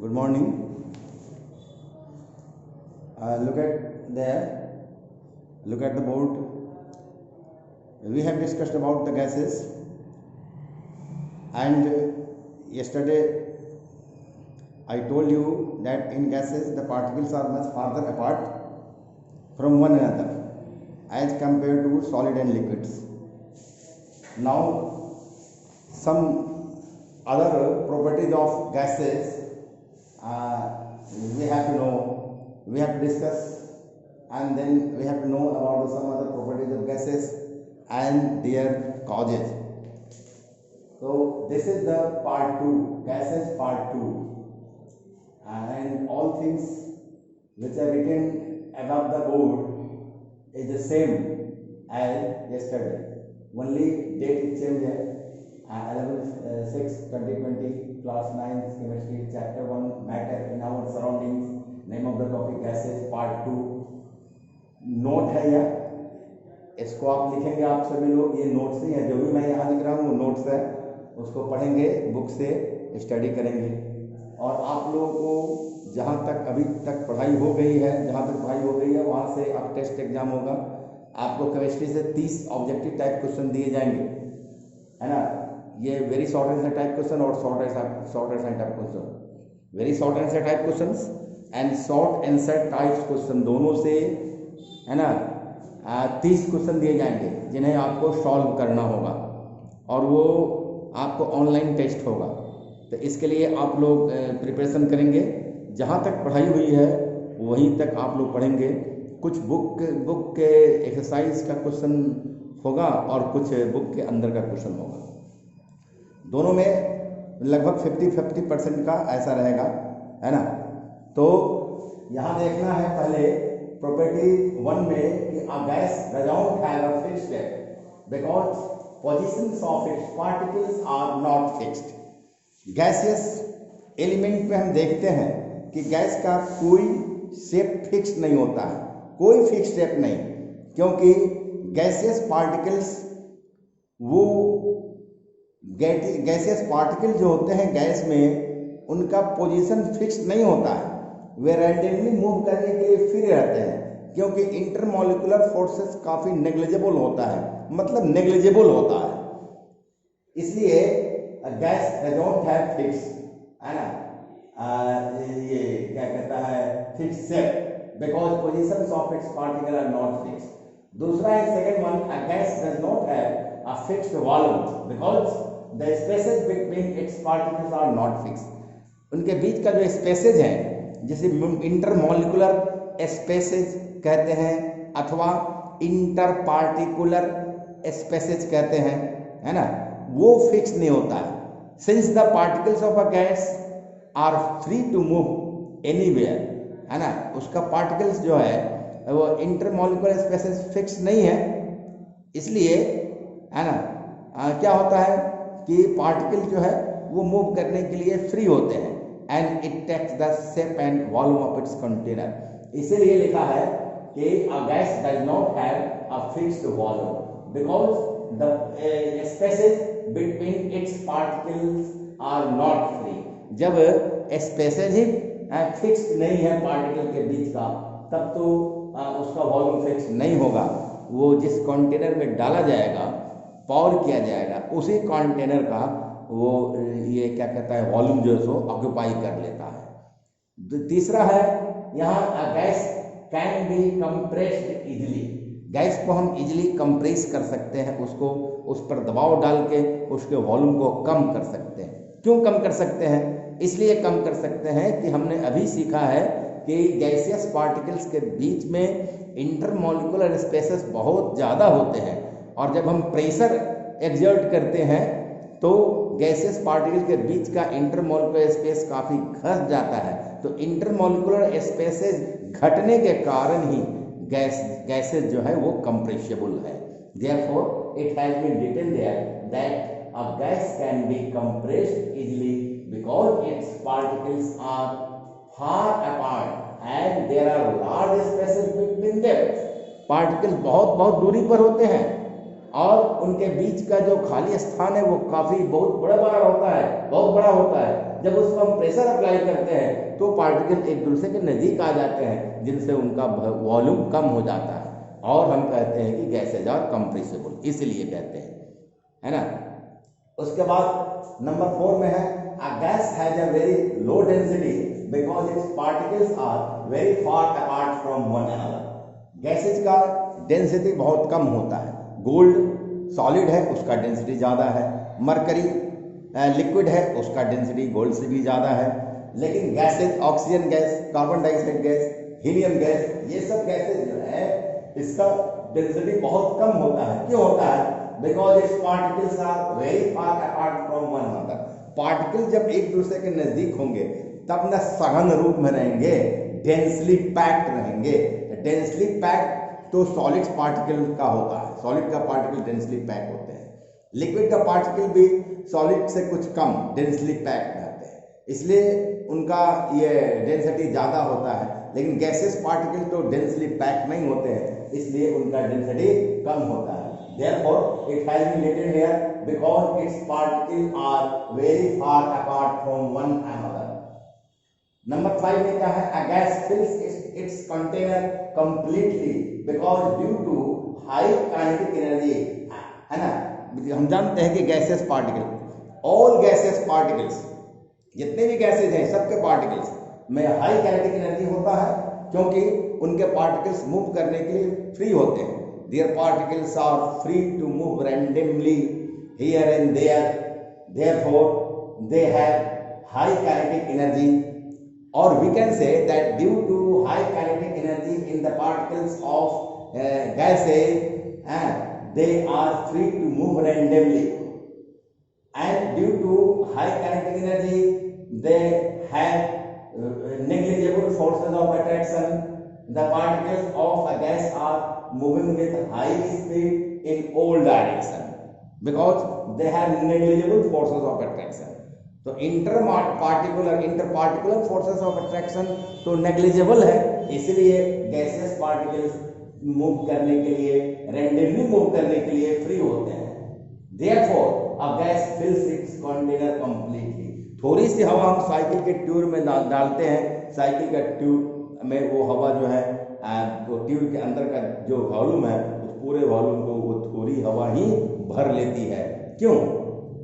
Good morning. Look at there. Look at the board. We have discussed about the gases, and yesterday I told you that in gases the particles are much farther apart from one another as compared to solid and liquids. Now some other properties of gases we have to know, we have to discuss, and then we have to know about some other properties of gases and their causes. So this is the part 2, gases part 2, and all things which are written above the board is the same as yesterday. Only date is changed. 11/6/2020, class 9 chemistry, chapter 1, matter in our surroundings, name of the topic gases, part 2. Note है यह, इसको आप लिखेंगे आप सभी लोग, ये notes ही है, जो भी मैं यहाँ लिख रहा हूँ वो नोट्स है, उसको पढ़ेंगे, बुक से स्टडी करेंगे। और आप लोगों को जहाँ तक अभी तक पढ़ाई हो गई है, जहाँ तक पढ़ाई हो गई है वहाँ से अब टेस्ट एग्जाम होगा। आपको केमिस्ट्री से 30 ऑब्जेक्टिव टाइप क्वेश्चन दिए जाएंगे, है ना। ये very short answer type question और short answer type question, very short answer type questions and short answer type question, दोनों से, है ना, 30 क्वेश्चन दिए जाएंगे जिन्हें आपको सॉल्व करना होगा, और वो आपको ऑनलाइन टेस्ट होगा। तो इसके लिए आप लोग प्रिपरेशन करेंगे, जहाँ तक पढ़ाई हुई है वहीं तक आप लोग पढ़ेंगे। कुछ बुक के एक्सरसाइज का क्वेश्चन होगा और कुछ बुक के अंदर का क्वेश्चन होगा। दोनों में लगभग 50% का ऐसा रहेगा, है ना। तो यहाँ देखना है पहले प्रॉपर्टी 1 में कि a gas does not have a fixed shape because positions of its particles are not fixed. Gaseous element में हम देखते हैं कि गैस का कोई शेप फिक्स नहीं होता है, कोई फिक्स शेप नहीं, क्योंकि गैसियस पार्टिकल्स, वो गैसियस पार्टिकल जो होते हैं गैस में, उनका पोजीशन फिक्स नहीं होता है, वे रैंडमली मूव करने के लिए फ्री रहते हैं, क्योंकि इंटरमॉलिक्यूलर फोर्सेस काफ़ी नेग्लिजिबल होता है, मतलब नेग्लिजिबल होता है। इसलिए gas does not have fix, है ना, ये क्या कहता है, fix shape, because positions of its particle are not fix. दूसरा है second one, a gas does not have a fixed volume because the spaces between its particles are not fix. उनके बीच का जो स्पेसेज है, जिसे इंटरमॉलिक्यूलर स्पेसेज कहते हैं अथवा इंटर पार्टिकुलर स्पेसेज कहते हैं, है ना, वो फिक्स नहीं होता है। Since the particles of a gas are free to move anywhere, है ना, उसका पार्टिकल्स जो है वो इंटरमॉलिक्यूलर स्पेसेज फिक्स नहीं है, इसलिए, है ना, क्या होता है कि पार्टिकल जो है वो मूव करने के लिए फ्री होते हैं, and it takes the shape and volume of its container. इसीलिए लिखा है कि a gas does not have a fixed volume because the spaces between its particles are not free. जब स्पेसेज ही फिक्स्ड नहीं है पार्टिकल के बीच का, तब तो उसका वॉल्यूम फिक्स नहीं होगा। वो जिस कंटेनर में डाला जाएगा, पावर किया जाएगा, उसी कंटेनर का वो ये क्या कहता है, वॉल्यूम जो है सो ऑक्यूपाई कर लेता है। तीसरा है यहाँ gas can be compressed easily. Gas को हम इजिली कंप्रेस कर सकते हैं, उसको उस पर दबाव डाल के उसके वॉल्यूम को कम कर सकते हैं। क्यों कम कर सकते हैं? इसलिए कम कर सकते हैं कि हमने अभी सीखा है कि गैसियस पार्टिकल्स के बीच में इंटरमॉलिक्यूलर स्पेसेस बहुत ज़्यादा होते हैं, और जब हम प्रेशर एक्सर्ट करते हैं तो गैसियस पार्टिकल के बीच का इंटरमॉलिक्यूलर स्पेस काफ़ी घट जाता है। तो इंटरमॉलिक्यूलर स्पेसेस घटने के कारण ही गैसेस जो है वो कंप्रेसिबल है। Therefore it has been written there that a gas can be compressed easily because its particles are far apart and there are large spaces between them. Particle बहुत बहुत दूरी पर होते हैं और उनके बीच का जो खाली स्थान है वो काफ़ी बहुत बड़ा होता है, बहुत बड़ा होता है, जब उस पर हम प्रेशर अप्लाई करते हैं तो पार्टिकल एक दूसरे के नज़दीक आ जाते हैं, जिनसे उनका वॉल्यूम कम हो जाता है और हम कहते हैं कि गैसेज आर कंप्रेसिबल, इसलिए कहते हैं, है ना। उसके बाद नंबर 4 में है a gas has a very low density because its particles are very far apart from one another. Gases का डेंसिटी बहुत कम होता है। गोल्ड सॉलिड है, उसका डेंसिटी ज़्यादा है। मरकरी लिक्विड है, उसका डेंसिटी गोल्ड से भी ज़्यादा है। लेकिन gases, oxygen gas, carbon dioxide gas, helium gas, ये सब गैसेज जो है इसका डेंसिटी बहुत कम होता है। क्यों होता है? Because its particles are very far apart from one another. Particle जब एक दूसरे के नजदीक होंगे तब न सघन रूप में रहेंगे, डेंसली पैक्ड रहेंगे। डेंसली पैक्ड तो सॉलिड पार्टिकल का होता है, सॉलिड का पार्टिकल डेंसली पैक होते हैं। लिक्विड का पार्टिकल भी सॉलिड से कुछ कम डेंसली पैक्ड रहते हैं, इसलिए उनका ये डेंसिटी ज़्यादा होता है। लेकिन गैसेस पार्टिकल तो डेंसली पैक नहीं होते हैं, इसलिए उनका डेंसिटी कम होता है। Therefore, it has been written here because its particles are very far apart from one another. Number 5 में क्या है? A gas fills its container completely because due to high kinetic energy, है ना। हम जानते हैं कि gases particle, all gases particles, जितने भी गैसेज हैं सबके पार्टिकल्स में हाई काइनेटिक एनर्जी होता है, क्योंकि उनके पार्टिकल्स मूव करने के लिए फ्री होते हैं। Their particles are free to move randomly here and there. Therefore, they have high kinetic energy. Or we can say that due to high kinetic energy in the particles of gases, they are free to move randomly. And due to high kinetic energy, they have negligible forces of attraction. The particles of a gas are moving with high speed in all direction because they have negligible forces of attraction. तो इंटरपार्टिकुलर forces of attraction तो negligible है, इसलिए gases particles move करने के लिए, randomly move करने के लिए फ्री होते हैं। Therefore, a gas fills its container completely. थोड़ी सी हवा हम साइकिल के ट्यूब में डालते हैं, साइकिल का ट्यूब में वो हवा जो है तो ट्यूब के अंदर का जो वॉल्यूम है उस पूरे वॉल्यूम को वो थोड़ी हवा ही भर लेती है। क्यों?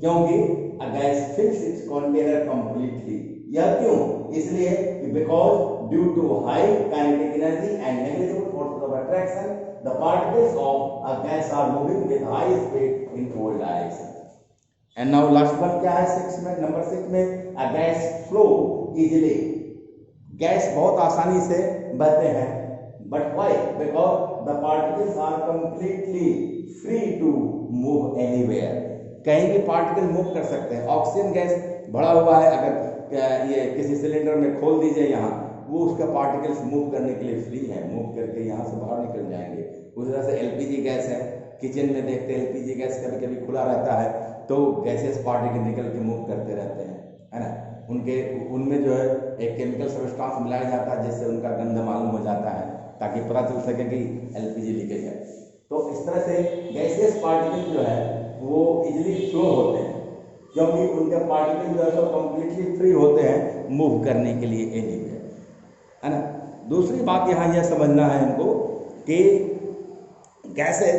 क्योंकि a gas fills its container completely. यह क्यों? इसलिए because due to high kinetic energy and negligible forces of attraction the particles of a gas are moving with high speed in all direction. And now last one क्या है? 6 में, number 6 में a gas flow easily. गैस बहुत आसानी से बहते हैं, but why? Because the particles are completely free to move anywhere. कहीं भी पार्टिकल मूव कर सकते हैं। ऑक्सीजन गैस भरा हुआ है, अगर ये किसी सिलेंडर में खोल दीजिए यहाँ, वो उसका पार्टिकल्स मूव करने के लिए फ्री है, मूव करके यहाँ से बाहर निकल जाएंगे। उस तरह से एलपीजी गैस है, किचन में देखते हैं एलपीजी गैस कभी कभी खुला रहता है तो गैसेस पार्टिकल निकल के मूव करते रहते हैं, है ना। उनमें जो है एक केमिकल सब्सटेंस मिलाया जाता है जिससे उनका गंध मालूम हो जाता है, ताकि पता चल सके कि एलपीजी लीकेज है। तो इस तरह से गैसेस पार्टिकल जो है वो इजीली फ्लो होते हैं, क्योंकि उनके पार्टिकल जो है तो कंप्लीटली फ्री होते हैं मूव करने के लिए एनीवेयर, है ना। दूसरी बात यहाँ यह समझना है इनको कि gases,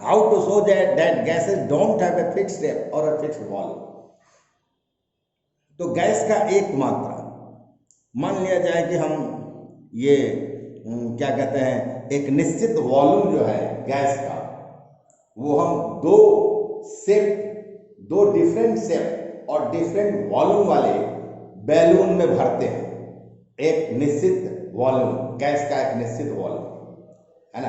how to show that gases don't have a fixed shape और अ फिक्स्ड वॉल्यूम। तो गैस का एक मात्रा, मान लिया जाए कि हम ये क्या कहते हैं, एक निश्चित वॉल्यूम जो है गैस का, वो हम दो डिफरेंट शेप और डिफरेंट वॉल्यूम वाले बैलून में भरते हैं। एक निश्चित वॉल्यूम, गैस का एक निश्चित वॉल्यूम, है ना।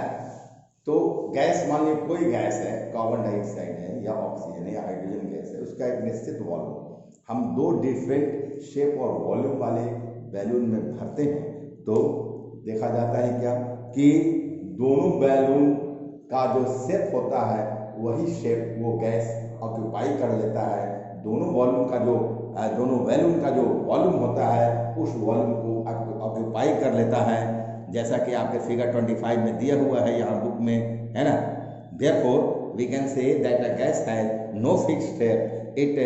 तो गैस, मान लीजिए कोई गैस है, कार्बन डाइऑक्साइड है या ऑक्सीजन है या हाइड्रोजन गैस है, उसका एक निश्चित वॉल्यूम हम 2 डिफरेंट शेप और वॉल्यूम वाले बैलून में भरते हैं, तो देखा जाता है क्या कि दोनों बैलून का जो शेप होता है वही शेप वो गैस ऑक्यूपाई कर लेता है। दोनों बैलून का जो वॉल्यूम होता है उस वॉल्यूम को ऑक्यूपाई कर लेता है, जैसा कि आपके फिगर 25 में दिया हुआ है यहाँ बुक में, है ना। Therefore, we can say that a gas has no fixed shape. It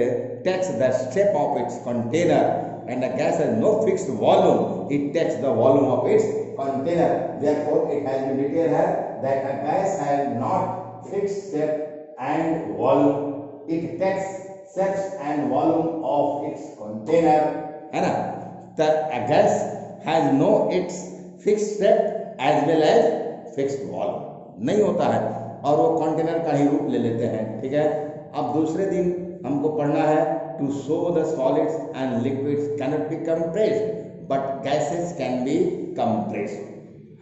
takes the shape of its container, and a gas has no fixed volume, it takes the volume of its container. Therefore it has been written here that a gas has not fixed shape and volume, it takes shape and volume of its container, है ना. The a gas has no its fixed shape as well as fixed volume, नहीं होता है और वो container का ही रूप ले लेते हैं. ठीक है. अब दूसरे दिन हमको पढ़ना है to show the solids and liquids cannot be compressed but gases can be compressed.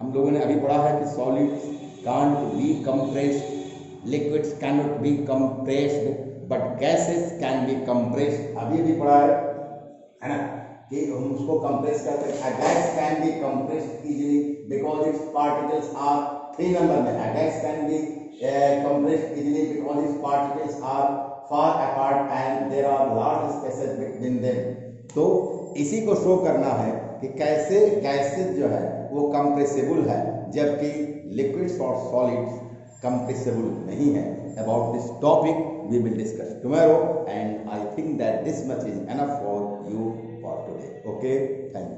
हम लोगों ने अभी पढ़ा है कि solids can't be compressed, liquids cannot be compressed but gases can be compressed. अभी भी पढ़ा है ना कि हम उसको कंप्रेस करते हैं. A gas can be compressed easily because its particles are 3 number में. A gas can be compressed easily because its particles are far apart and there are large spaces between them. तो इसी को show करना है कि कैसे gases जो है वो कंप्रेसिबल है जबकि लिक्विड्स और सॉलिड्स कंप्रेसिबल नहीं है. About this topic we will discuss tomorrow and I think that this much is enough for you for today. Okay, thank you.